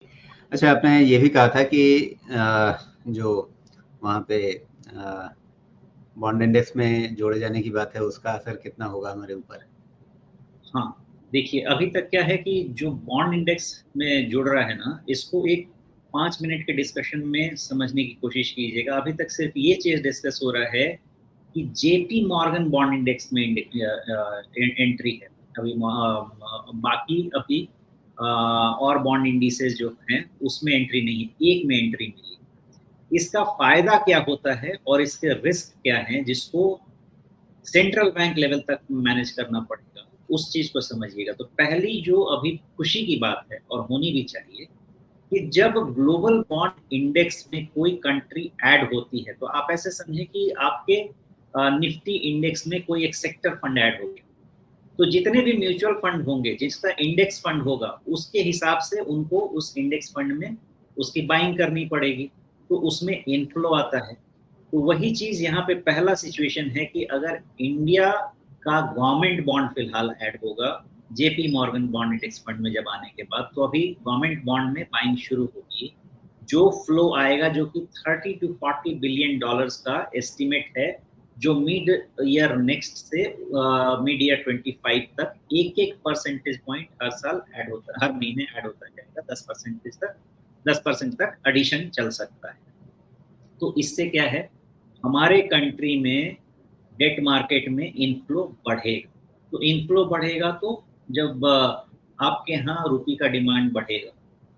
अच्छा, आपने ये भी कहा था कि जो वहाँ पे बॉन्ड इंडेक्स में जोड़े जाने की बात है, उसका असर कितना होगा हमारे ऊपर? हाँ, देखिए अभी तक क्या है कि जो बॉन्ड इंडेक्स में जुड़ रहा है ना, इसको एक 5 मिनट के डिस्कशन में समझने की कोशिश कीजिएगा। अभी तक सिर्फ ये चीज़ डिस्कस हो रहा है कि जेपी मॉर्गन बॉन्ड इंडेक्स में एंट्री है। अभी बाकी अभी और बॉन्ड इंडिसेस जो हैं, उसमें एंट्री नहीं है, एक में एंट्री मिली। इसका फ़ायदा क्या होता है और इसके रिस्क क्या हैं, जिसको सेंट्रल बैंक लेवल तक मैनेज करना पड़ेगा, उस चीज़ को समझिएगा। तो पहली जो अभी खुशी की बात है और होनी भी चाहिए कि जब ग्लोबल बॉन्ड इंडेक्स में कोई कंट्री ऐड होती है, तो आप ऐसे समझें कि आपके निफ्टी इंडेक्स में कोई एक सेक्टर फंड ऐड हो गया। तो जितने भी म्यूचुअल फंड होंगे, जिसका इंडेक्स फंड होगा, उसके हिसाब से उनको उस इंडेक्स फंड में उसकी बाइंग करनी पड़ेगी, तो उसमें इनफ्लो आता है। तो वही चीज़ यहाँ पे पहला सिचुएशन है कि अगर इंडिया का गवर्नमेंट बॉन्ड फिलहाल ऐड होगा, JP Morgan bond index fund में जब आने के बाद, तो अभी गवर्नमेंट बॉन्ड में बाइंग शुरू होगी। जो फ्लो आएगा, जो कि 30 टू 40 बिलियन डॉलर्स का एस्टिमेट है, जो मिड ईयर नेक्स्ट से मिड ईयर 25 तक एक एक परसेंटेज पॉइंट हर साल ऐड होता है, हर महीने ऐड होता जाएगा। 10% तक एडिशन चल सकता है। तो इससे क्या है, हमारे कंट्री में डेट मार्केट में इनफ्लो बढ़ेगा। तो इनफ्लो बढ़ेगा तो जब आपके यहाँ रुपये का डिमांड बढ़ेगा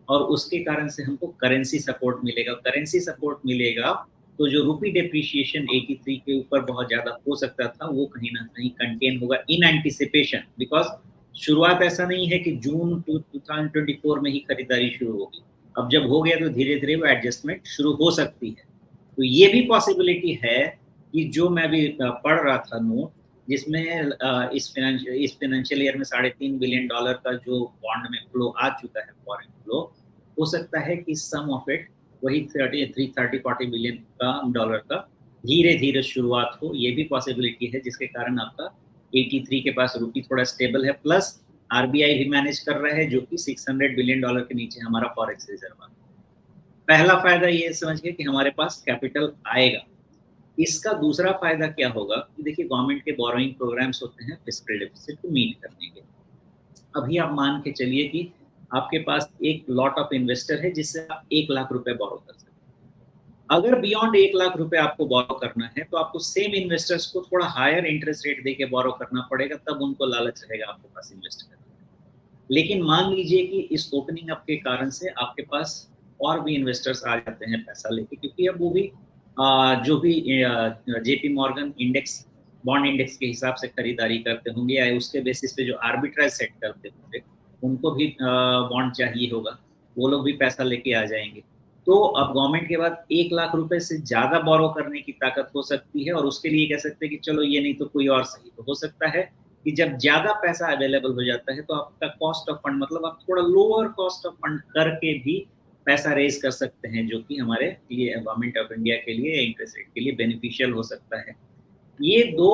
और उसके कारण से हमको करेंसी सपोर्ट मिलेगा। करेंसी सपोर्ट मिलेगा तो जो रुपी डेप्रिसिएशन 83 के ऊपर बहुत ज़्यादा हो सकता था, वो कहीं न कहीं कंटेन होगा इन एंटीसिपेशन। बिकॉज़ शुरुआत ऐसा नहीं है कि जून 2024 में ही खरीदारी शुरू होगी। अब जब हो गया तो धीरे-धीरे वो एडजस्टमेंट शुरू हो सकती है। तो ये भी पॉसिबिलिटी है कि जो मैं अभी पढ़ रहा था नोट, जिसमें इस फाइनेंशियल ईयर में $3.5 बिलियन का जो बॉन्ड में फ्लो आ चुका है, फॉरेन फ्लो, हो सकता है कि सम ऑफ इट वही 30-40 बिलियन का डॉलर का धीरे-धीरे शुरुआत हो। ये भी पॉसिबिलिटी है, जिसके कारण आपका 83 के पास रुपी थोड़ा स्टेबल है, प्लस आरबीआई भी मैनेज कर रहा है, जो कि $600 बिलियन के नीचे हमारा फॉरेक्स रिजर्व है। पहला फायदा ये समझिए कि हमारे पास कैपिटल आएगा। इसका दूसरा फायदा क्या होगा कि देखिए, गवर्नमेंट के बोरोइंग प्रोग्राम्स होते हैं फिस्कल डेफिसिट को मीट करने के। अभी आप मान के चलिए कि आपके पास एक लॉट ऑफ इन्वेस्टर है, जिससे आप 1 लाख रुपए बोरो कर सकते हैं। अगर बियॉन्ड 1 लाख रुपए आपको बोरो करना है, तो आपको सेम इन्वेस्टर्स को थोड़ा हायर इंटरेस्ट रेट देके बोरो करना पड़ेगा, तब उनको लालच रहेगा आपके पास इन्वेस्ट करने का। लेकिन मान लीजिए कि इस ओपनिंग अप के कारण से आपके पास और भी इन्वेस्टर्स आ जाते हैं पैसा लेके, क्योंकि अब वो भी जो भी JP Morgan index bond index के हिसाब से खरीदारी करते होंगे, या उसके बेसिस पे जो आर्बिट्राज सेट करते होंगे, उनको भी बॉन्ड चाहिए होगा, वो लोग भी पैसा लेके आ जाएंगे। तो अब गवर्नमेंट के बाद 1 लाख रुपए से ज़्यादा बोरो करने की ताकत हो सकती है, और उसके लिए कह सकते हैं कि चलो ये नहीं तो कोई और सही। तो हो सकता है कि जब ज़्यादा पैसा अवेलेबल हो जाता है, तो आपका कॉस्ट ऑफ फंड, मतलब आप थोड़ा लोअर कॉस्ट ऑफ फंड करके भी पैसा रेज कर सकते हैं, जो कि हमारे लिए, गवर्नमेंट ऑफ इंडिया के लिए, इंटरेस्ट रेट के लिए बेनिफिशियल हो सकता है। ये 2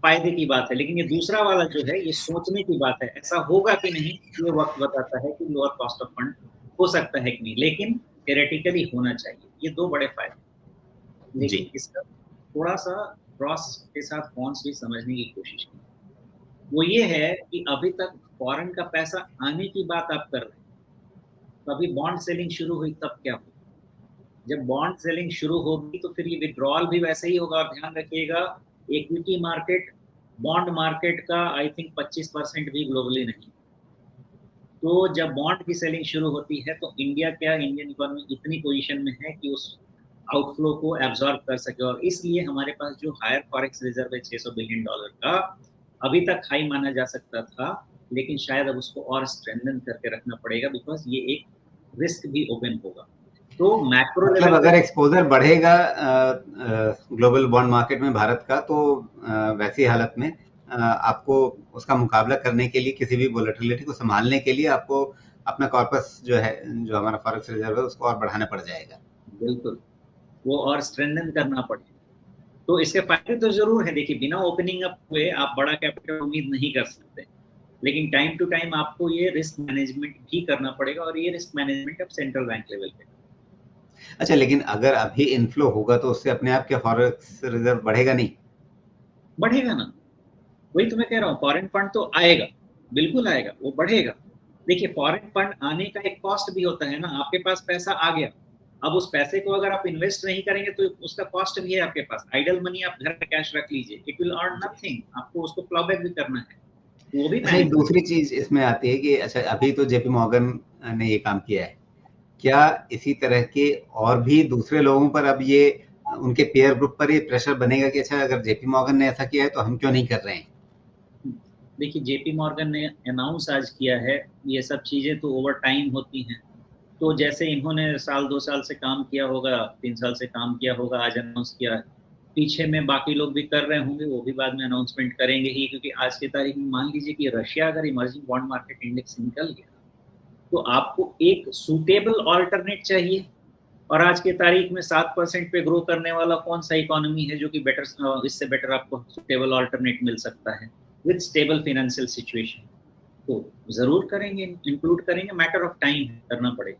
फ़ायदे की बात है, लेकिन ये दूसरा वाला जो है, ये सोचने की बात है। ऐसा होगा कि नहीं, ये वक़्त बताता है कि लोअर कॉस्ट ऑफ फंड हो सकता है कि नहीं, लेकिन थियोरेटिकली होना चाहिए। ये 2 बड़े फ़ायदे। जी। लेकिन इसका थोड़ा-सा प्रॉस के साथ कॉन्स भी समझने की कोशिश की। वो ये है कि अभी तक फॉरेन का पैसा आने की बात आप कर रहे हैं, तो अभी बॉन्ड सेलिंग शुरू हुई तब क्या हुआ? जब बॉन्ड सेलिंग शुरू होगी तो फिर ये विथड्रॉल भी वैसे ही होगा। और ध्यान रखिएगा, इक्विटी मार्केट बॉन्ड मार्केट का आई थिंक 25% भी ग्लोबली नहीं। तो जब बॉन्ड की सेलिंग शुरू होती है, तो इंडियन इकोनॉमी इतनी पोजीशन में है कि उस आउटफ्लो को एब्जॉर्ब कर सके, और इसलिए हमारे पास जो हायर फॉरेक्स रिजर्व है $600 बिलियन का, अभी तक हाई माना जा सकता था, लेकिन शायद अब उसको और स्ट्रेंथन करके रखना पड़ेगा, बिकॉज ये एक रिस्क भी ओपन होगा। तो मैक्रो मतलब लेवल पे अगर एक्सपोज़र बढ़ेगा ग्लोबल बॉन्ड मार्केट में भारत का, तो वैसी हालत में आपको उसका मुकाबला करने के लिए, किसी भी वोलेटिलिटी को सँभालने के लिए आपको अपना कॉर्पस जो है, जो हमारा फॉरेक्स रिज़र्व है, उसको और बढ़ाना पड़ जाएगा। बिल्कुल, वो और स्ट्रेंथन करना पड़ेगा। तो इसके फ़ायदे तो ज़रूर हैं। देखिए, बिना ओपनिंग अप हुए आप बड़ा कैपिटल उम्मीद नहीं कर सकते। लेकिन टाइम टू टाइम आपको ये रिस्क मैनेजमेंट भी करना पड़ेगा, और ये रिस्क मैनेजमेंट अब सेंट्रल बैंक लेवल पे। अच्छा, लेकिन अगर अभी इनफ्लो होगा तो उससे अपने आप क्या फॉरेक्स रिजर्व बढ़ेगा नहीं? बढ़ेगा ना, वही तो मैं कह रहा हूँ, फॉरेन फंड तो आएगा, बिल्कुल आएगा, वो बढ़ेगा। देखिए फॉरेन फंड आने का एक कॉस्ट भी होता है ना, आपके पास पैसा आ गया, अब उस पैसे को अगर आप इन्वेस्ट नहीं करेंगे तो उसका कॉस्ट भी है आपके पास। आइडल मनी आप घर में कैश रख लीजिए, इट विल अर्न नथिंग, आपको उसको प्लॉ बैक भी करना है, वो भी अच्छा, एक मैनेज करना दूसरी चीज इसमें आती है कि अच्छा अभी तो जेपी मॉर्गन ने ये काम किया है, क्या इसी तरह के और भी दूसरे लोगों पर अब ये उनके पेयर ग्रुप पर ये प्रेशर बनेगा कि अच्छा अगर जेपी मॉर्गन ने ऐसा किया है तो हम क्यों नहीं कर रहे हैं? है। देखिए जेपी मॉर्गन ने अनाउंस आज किया है, ये सब चीजें तो ओवर टाइम होती हैं। तो जैसे इन्होंने साल 2 साल से काम किया होगा, 3 साल से काम किया होगा, आज अनाउंस किया, पीछे में बाकी लोग भी कर रहे होंगे, वो भी बाद में अनाउंसमेंट करेंगे ही। क्योंकि आज की तारीख में मान लीजिए कि रशिया अगर इमर्जिंग बॉन्ड मार्केट इंडेक्स निकल गया, तो आपको एक सूटेबल ऑल्टरनेट चाहिए। और आज की तारीख में 7% पे ग्रो करने वाला कौन सा इकोनॉमी है जो कि बेटर, इससे बेटर आपको सूटेबल ऑल्टरनेट मिल सकता है विद स्टेबल फाइनेंशियल सिचुएशन। तो जरूर करेंगे, इंक्लूड करेंगे, मैटर ऑफ टाइम करना पड़ेगा।